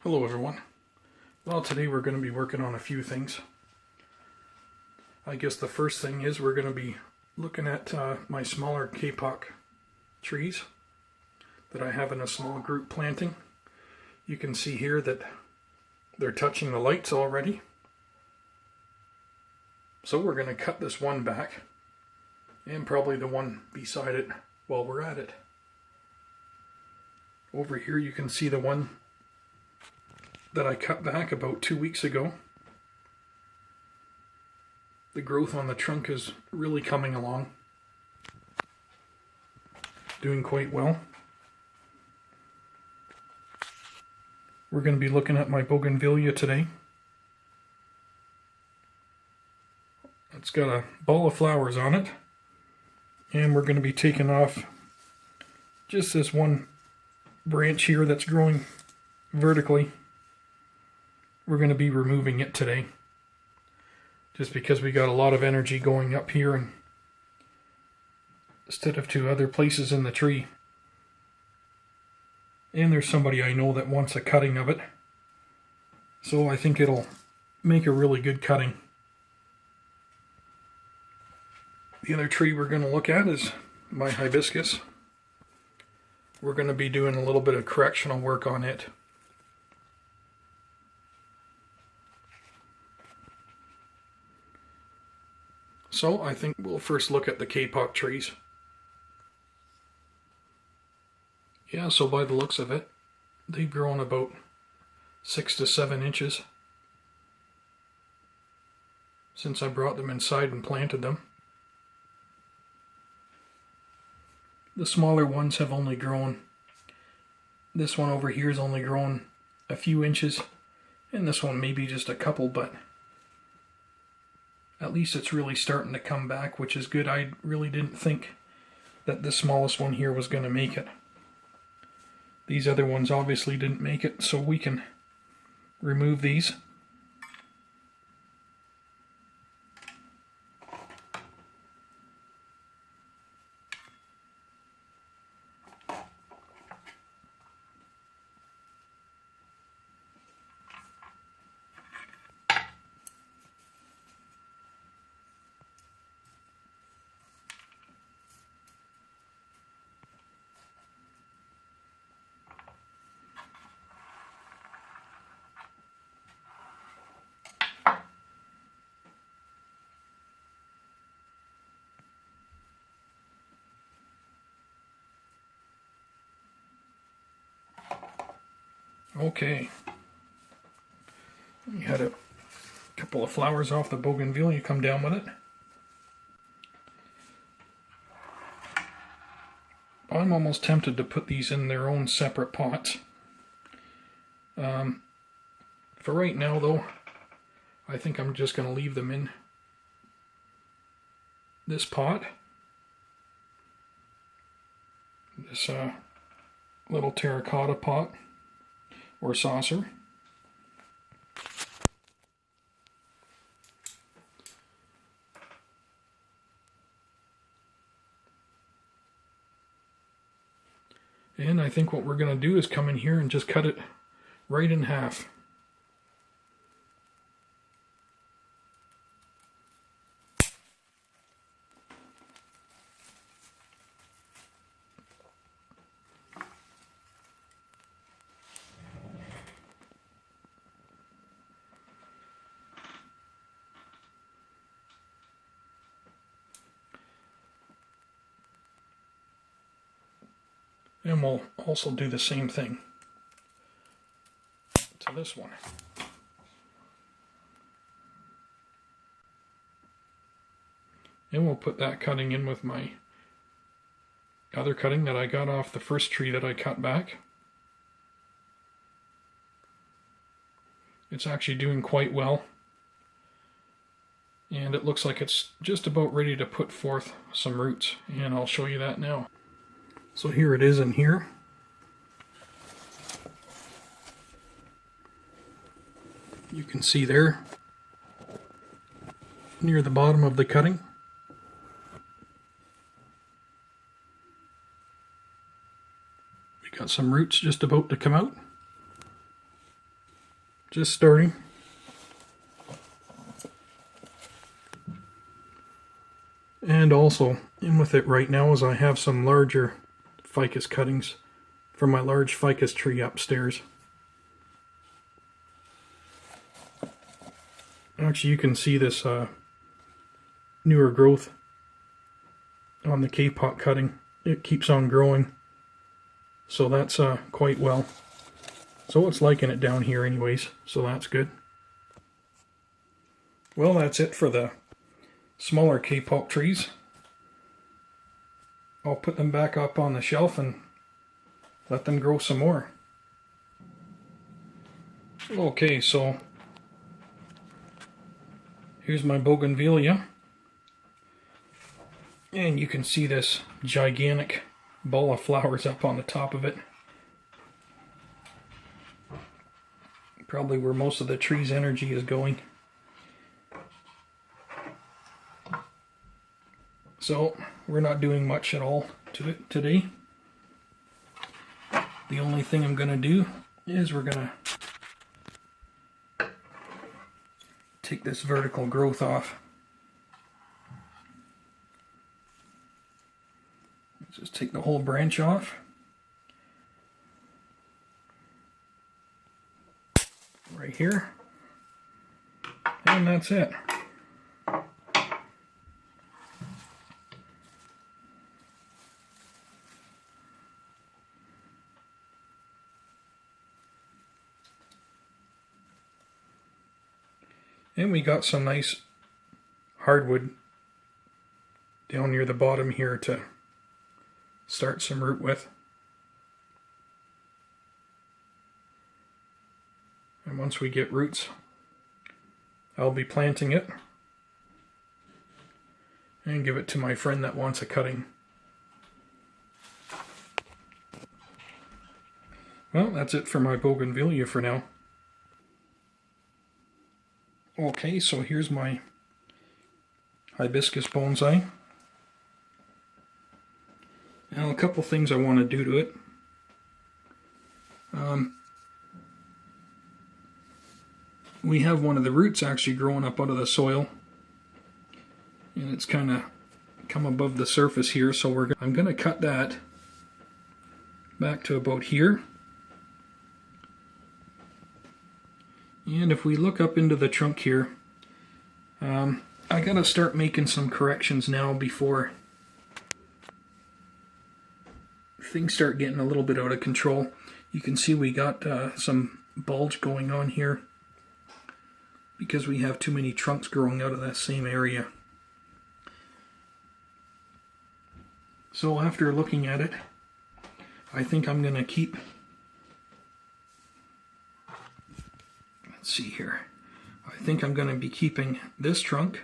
Hello everyone. Well, today we're going to be working on a few things. I guess the first thing is we're going to be looking at my smaller kapok trees that I have in a small group planting. You can see here that they're touching the lights already. So we're going to cut this one back and probably the one beside it while we're at it. Over here you can see the one that I cut back about 2 weeks ago. The growth on the trunk is really coming along. Doing quite well. We're going to be looking at my bougainvillea today. It's got a ball of flowers on it. And we're going to be taking off just this one branch here that's growing vertically. We're going to be removing it today, just because we got a lot of energy going up here and instead of to other places in the tree. And there's somebody I know that wants a cutting of it, so I think it'll make a really good cutting. The other tree we're going to look at is my hibiscus. We're going to be doing a little bit of correctional work on it. So I think we'll first look at the kapok trees. Yeah, so by the looks of it, they've grown about 6 to 7 inches since I brought them inside and planted them. The smaller ones have only grown, this one over here has only grown a few inches, and this one maybe just a couple, but at least it's really starting to come back, which is good. I really didn't think that the smallest one here was going to make it. These other ones obviously didn't make it, so we can remove these. Okay, you had a couple of flowers off the bougainvillea, come down with it. I'm almost tempted to put these in their own separate pots. For right now though, I think I'm just going to leave them in this pot. This little terracotta pot or saucer. And I think what we're going to do is come in here and just cut it right in half. And we'll also do the same thing to this one. And we'll put that cutting in with my other cutting that I got off the first tree that I cut back. It's actually doing quite well. And it looks like it's just about ready to put forth some roots. And I'll show you that now. So here it is in here. You can see there, near the bottom of the cutting. We got some roots just about to come out. just starting. And also in with it right now is I have some larger ficus cuttings from my large ficus tree upstairs. Actually, you can see this newer growth on the kapok cutting. It keeps on growing, so that's quite well. So it's liking it down here anyways, so that's good. Well, that's it for the smaller kapok trees. I'll put them back up on the shelf and let them grow some more. Okay, so here's my bougainvillea. And you can see this gigantic ball of flowers up on the top of it. Probably where most of the tree's energy is going. So we're not doing much at all to it today. The only thing I'm going to do is we're going to take this vertical growth off. Let's just take the whole branch off. Right here. And that's it. And we got some nice hardwood down near the bottom here to start some root with. And once we get roots, I'll be planting it and give it to my friend that wants a cutting. Well, that's it for my bougainvillea for now. Okay, so here's my Hibiscus Bonsai. Now a couple things I want to do to it. We have one of the roots actually growing up out of the soil, and it's kind of come above the surface here, so I'm going to cut that back to about here. And if we look up into the trunk here, I got to start making some corrections now before things start getting a little bit out of control. You can see we got some bulge going on here because we have too many trunks growing out of that same area. So after looking at it, I think I'm going to keep, let's see here, I think I'm going to be keeping this trunk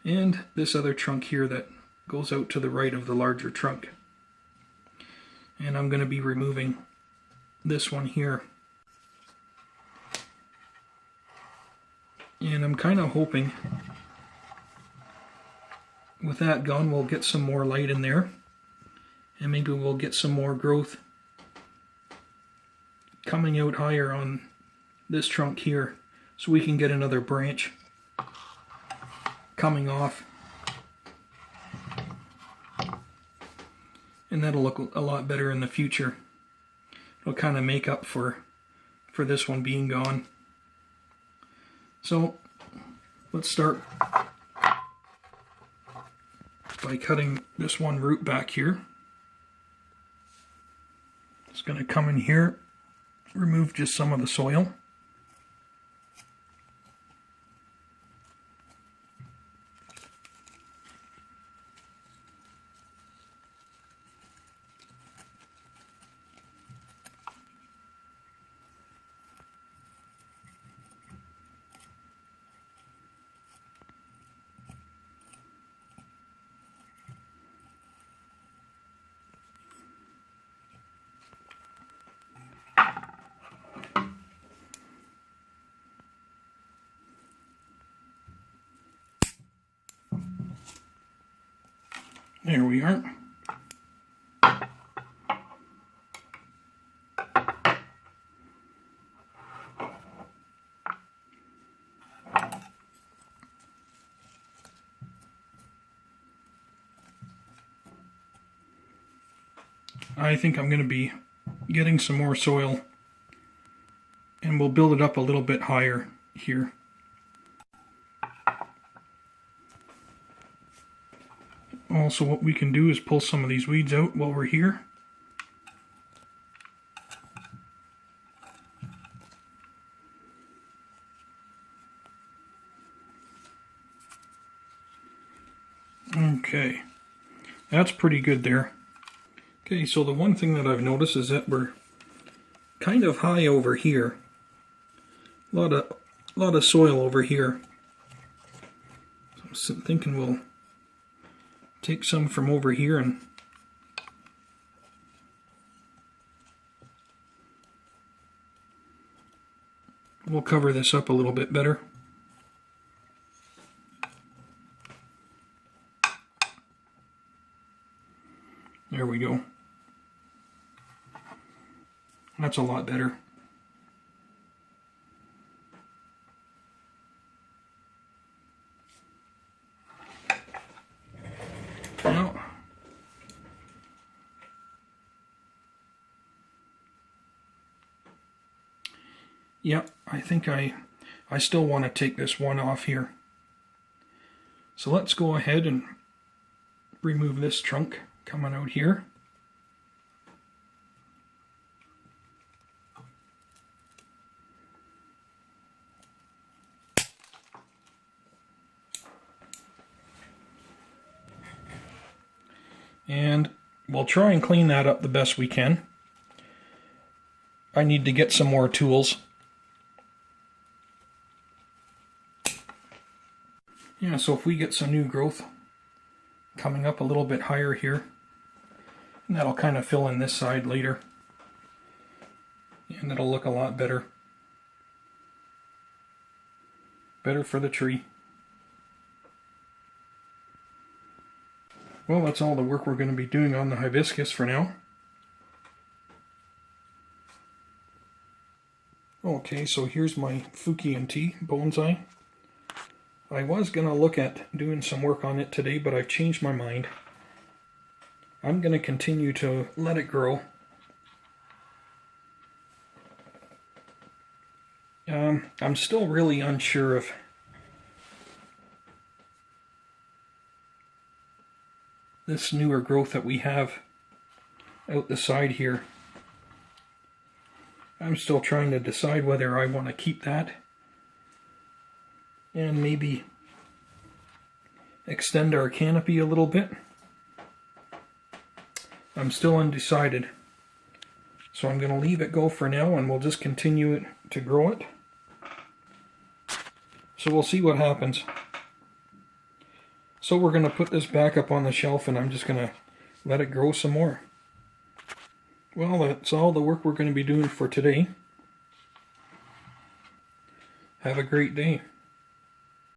and this other trunk here that goes out to the right of the larger trunk. And I'm going to be removing this one here. And I'm kind of hoping with that gone we'll get some more light in there, and maybe we'll get some more growth coming out higher on this trunk here, so we can get another branch coming off. And that'll look a lot better in the future. It'll kind of make up for this one being gone. So let's start by cutting this one root back here. It's going to come in here, remove just some of the soil. There we are. I think I'm going to be getting some more soil, and we'll build it up a little bit higher here. Also, what we can do is pull some of these weeds out while we're here. Okay, that's pretty good there. Okay, so the one thing that I've noticed is that we're kind of high over here. A lot of soil over here. So I'm thinking we'll take some from over here and we'll cover this up a little bit better. There we go. That's a lot better. Now, yeah, I think I still want to take this one off here. So let's go ahead and remove this trunk coming out here. And we'll try and clean that up the best we can. I need to get some more tools. Yeah, so if we get some new growth coming up a little bit higher here, and that'll kind of fill in this side later, and it'll look a lot better. Better for the tree. Well, that's all the work we're going to be doing on the hibiscus for now. Okay, so here's my Hibiscus Bonsai. I was going to look at doing some work on it today, but I've changed my mind. I'm going to continue to let it grow. I'm still really unsure of this newer growth that we have out the side here. I'm still trying to decide whether I want to keep that and maybe extend our canopy a little bit. I'm still undecided. So I'm going to leave it go for now, and we'll just continue it to grow it. So we'll see what happens. So we're going to put this back up on the shelf, and I'm just going to let it grow some more. Well, that's all the work we're going to be doing for today. Have a great day.